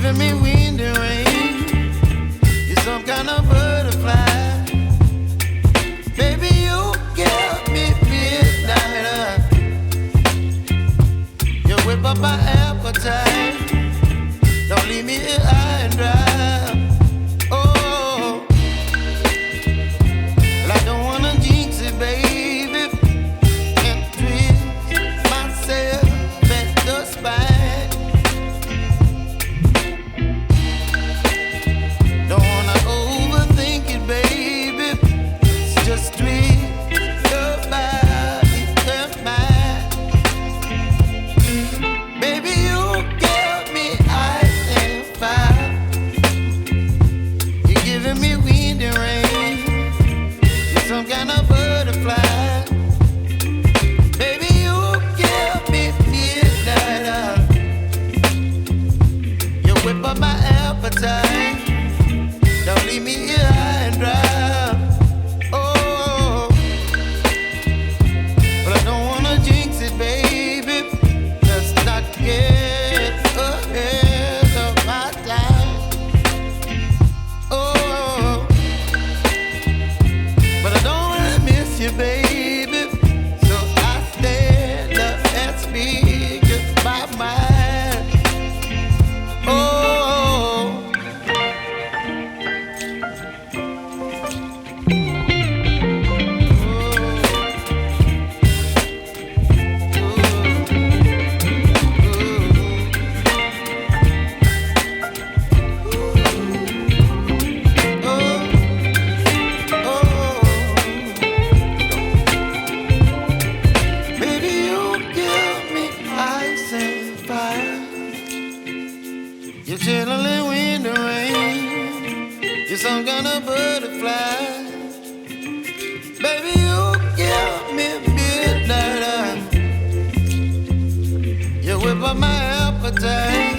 giving me wind and rain. You're some kind of butterfly. Baby, you give me midnight. You whip up my appetite. Don't leave me here high and dry. Oh, well, I don't wanna jinx it, baby, and twist myself at the spine. Don't wanna overthink it, baby. It's just twist your body and mine. Baby, you give me ice and fire. You're giving me wind and rain. You're some kind of butterfly. Baby, you give me midnight. You whip up my appetite. Don't leave me here high and dry. Oh, but I don't wanna jinx it, baby. Let's not get ahead of my time. Oh, but I don't wanna miss you, baby. So I stand up and speak my mind. Oh. Baby, you give me ice and fire. You're chilling wind and rain. You're some kind of butterfly. Baby, you give me midnight. You whip up my appetite.